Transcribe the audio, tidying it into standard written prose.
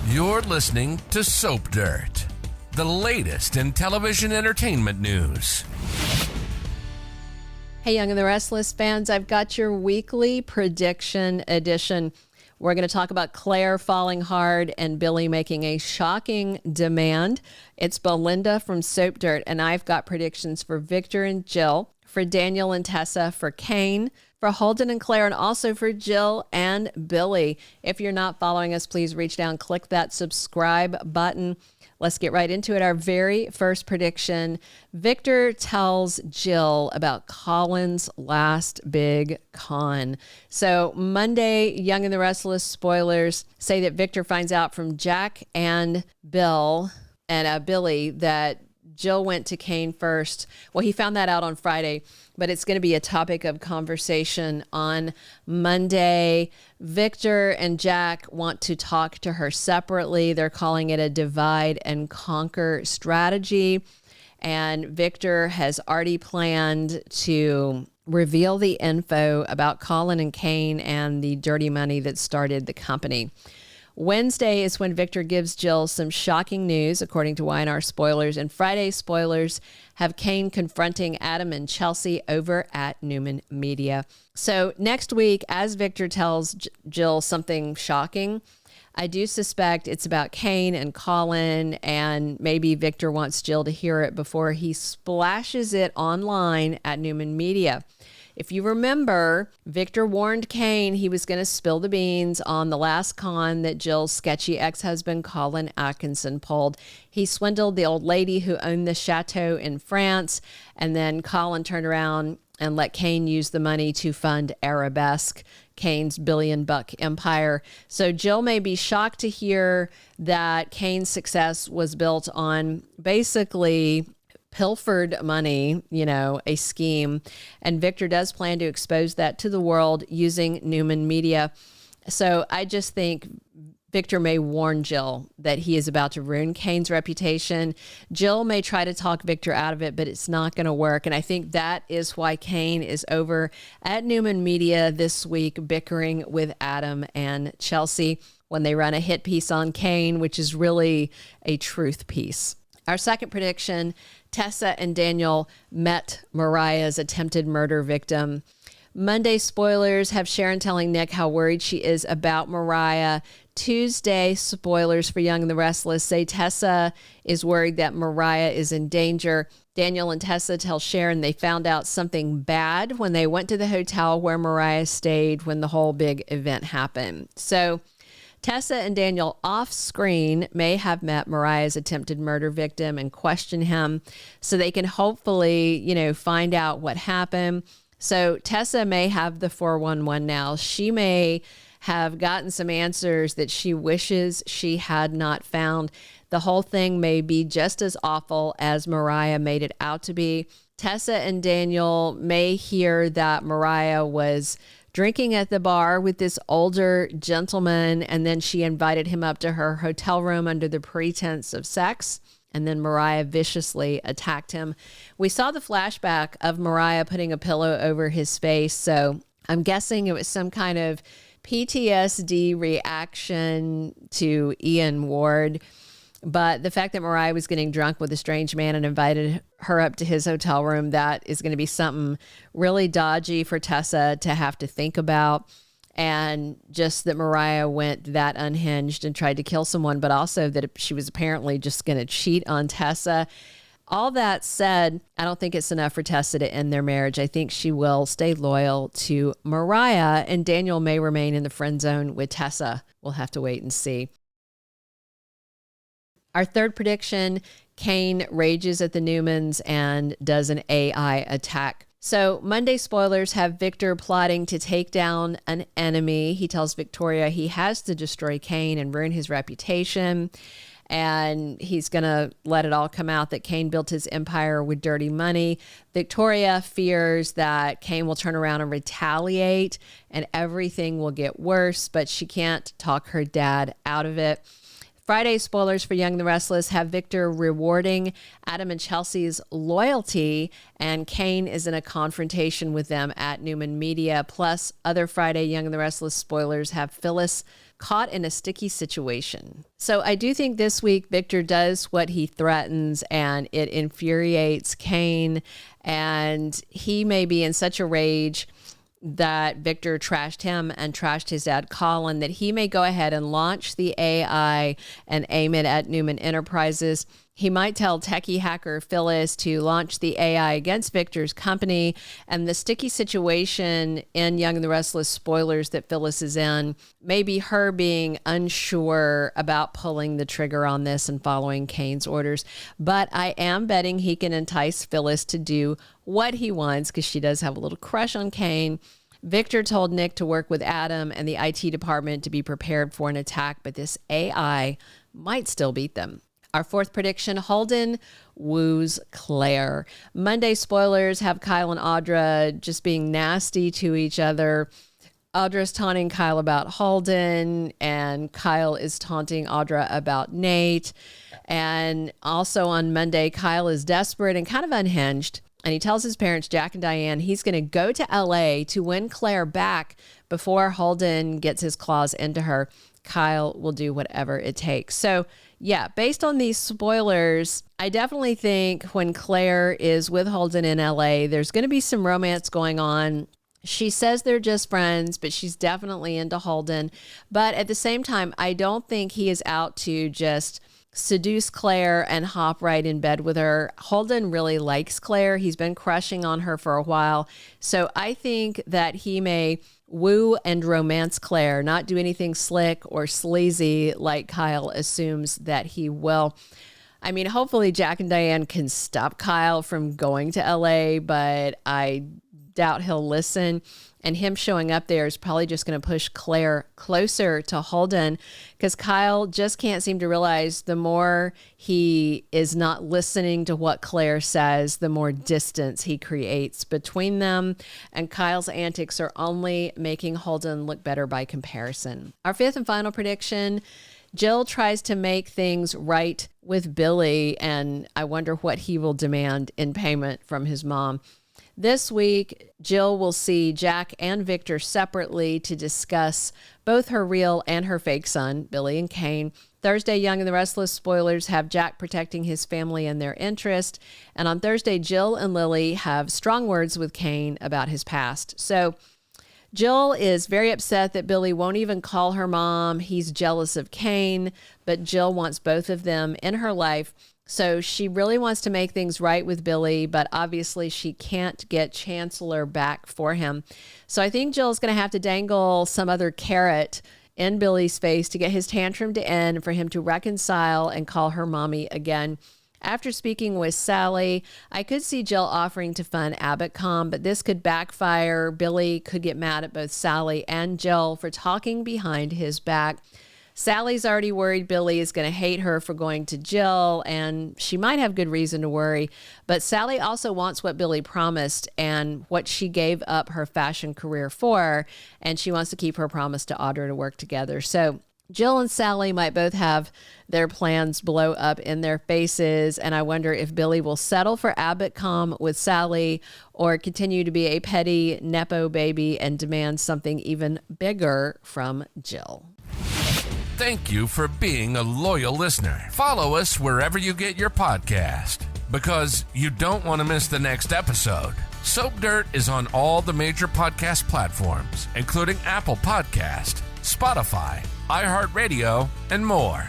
You're listening to Soap Dirt, the latest in television entertainment news. Hey, Young and the Restless fans, I've got your weekly prediction edition. We're going to talk about Claire falling hard and Billy making a shocking demand. It's Belinda from Soap Dirt, and I've got predictions for Victor and Jill, for Daniel and Tessa, for Kane, for Holden and Claire, and also for Jill and Billy. If you're not following us, please reach down, click that subscribe button. Let's get right into it. Our very first prediction, Victor tells Jill about Colin's last big con. So Monday, Young and the Restless spoilers say that Victor finds out from Jack and Billy that Jill went to Kane first. Well, he found that out on Friday, but it's going to be a topic of conversation on Monday. Victor and Jack want to talk to her separately. They're calling it a divide and conquer strategy. And Victor has already planned to reveal the info about Colin and Kane and the dirty money that started the company. Wednesday is when Victor gives Jill some shocking news, according to Y&R spoilers. And Friday spoilers have Kane confronting Adam and Chelsea over at Newman Media. So next week, as Victor tells Jill something shocking, I do suspect it's about Kane and Colin, and maybe Victor wants Jill to hear it before he splashes it online at Newman Media. If you remember, Victor warned Kane he was going to spill the beans on the last con that Jill's sketchy ex-husband Colin Atkinson pulled. He swindled the old lady who owned the chateau in France, and then Colin turned around and let Kane use the money to fund Arabesque, Kane's billion-buck empire. So Jill may be shocked to hear that Kane's success was built on basically pilfered money, a scheme. And Victor does plan to expose that to the world using Newman Media. So I just think Victor may warn Jill that he is about to ruin Kane's reputation. Jill may try to talk Victor out of it, but it's not going to work. And I think that is why Kane is over at Newman Media this week, bickering with Adam and Chelsea when they run a hit piece on Kane, which is really a truth piece. Our second prediction, Tessa and Daniel met Mariah's attempted murder victim. Monday spoilers have Sharon telling Nick how worried she is about Mariah. Tuesday spoilers for Young and the Restless say Tessa is worried that Mariah is in danger. Daniel and Tessa tell Sharon they found out something bad when they went to the hotel where Mariah stayed when the whole big event happened. So Tessa and Daniel off screen may have met Mariah's attempted murder victim and question him so they can hopefully, find out what happened. So Tessa may have the 411 now. She may have gotten some answers that she wishes she had not found. The whole thing may be just as awful as Mariah made it out to be. Tessa and Daniel may hear that Mariah was drinking at the bar with this older gentleman, and then she invited him up to her hotel room under the pretense of sex, and then Mariah viciously attacked him. We saw the flashback of Mariah putting a pillow over his face, so I'm guessing it was some kind of PTSD reaction to Ian Ward. But the fact that Mariah was getting drunk with a strange man and invited her up to his hotel room, that is going to be something really dodgy for Tessa to have to think about. And just that Mariah went that unhinged and tried to kill someone, but also that she was apparently just going to cheat on Tessa. All that said, I don't think it's enough for Tessa to end their marriage. I think she will stay loyal to Mariah, and Daniel may remain in the friend zone with Tessa. We'll have to wait and see. Our third prediction, Kane rages at the Newmans and does an AI attack. So Monday spoilers have Victor plotting to take down an enemy. He tells Victoria he has to destroy Kane and ruin his reputation. And he's going to let it all come out that Kane built his empire with dirty money. Victoria fears that Kane will turn around and retaliate and everything will get worse, but she can't talk her dad out of it. Friday spoilers for Young and the Restless have Victor rewarding Adam and Chelsea's loyalty, and Kane is in a confrontation with them at Newman Media. Plus, other Friday Young and the Restless spoilers have Phyllis caught in a sticky situation. So I do think this week Victor does what he threatens, and it infuriates Kane, and he may be in such a rage that Victor trashed him and trashed his dad, Colin, that he may go ahead and launch the AI and aim it at Newman Enterprises. He might tell techie hacker Phyllis to launch the AI against Victor's company, and the sticky situation in Young and the Restless spoilers that Phyllis is in may be her being unsure about pulling the trigger on this and following Kane's orders. But I am betting he can entice Phyllis to do what he wants, because she does have a little crush on Kane. Victor told Nick to work with Adam and the IT department to be prepared for an attack, but this AI might still beat them. Our fourth prediction, Holden woos Claire. Monday spoilers have Kyle and Audra just being nasty to each other. Audra's taunting Kyle about Holden, and Kyle is taunting Audra about Nate. And also on Monday, Kyle is desperate and kind of unhinged. And he tells his parents, Jack and Diane, he's going to go to LA to win Claire back before Holden gets his claws into her. Kyle will do whatever it takes. So yeah, based on these spoilers, I definitely think when Claire is with Holden in LA, there's going to be some romance going on. She says they're just friends, but she's definitely into Holden. But at the same time, I don't think he is out to just seduce Claire and hop right in bed with her. Holden really likes Claire. He's been crushing on her for a while. So I think that he may woo and romance Claire, not do anything slick or sleazy like Kyle assumes that he will. I mean, hopefully Jack and Diane can stop Kyle from going to LA, but I doubt he'll listen. And him showing up there is probably just going to push Claire closer to Holden, because Kyle just can't seem to realize the more he is not listening to what Claire says, the more distance he creates between them. And Kyle's antics are only making Holden look better by comparison. Our fifth and final prediction, Jill tries to make things right with Billy, and I wonder what he will demand in payment from his mom. This week, Jill will see Jack and Victor separately to discuss both her real and her fake son, Billy and Kane. Thursday, Young and the Restless spoilers have Jack protecting his family and their interest. And on Thursday, Jill and Lily have strong words with Kane about his past. So Jill is very upset that Billy won't even call her mom. He's jealous of Kane, but Jill wants both of them in her life. So she really wants to make things right with Billy, but obviously she can't get Chancellor back for him. So I think Jill's going to have to dangle some other carrot in Billy's face to get his tantrum to end, for him to reconcile and call her mommy again. After speaking with Sally, I could see Jill offering to fund AbbottCom, but this could backfire. Billy could get mad at both Sally and Jill for talking behind his back. Sally's already worried Billy is going to hate her for going to Jill, and she might have good reason to worry. But Sally also wants what Billy promised and what she gave up her fashion career for, and she wants to keep her promise to Audra to work together. So Jill and Sally might both have their plans blow up in their faces, and I wonder if Billy will settle for AbbottCom with Sally or continue to be a petty Nepo baby and demand something even bigger from Jill. Thank you for being a loyal listener. Follow us wherever you get your podcast, because you don't want to miss the next episode. Soap Dirt is on all the major podcast platforms, including Apple Podcast, Spotify, iHeartRadio, and more.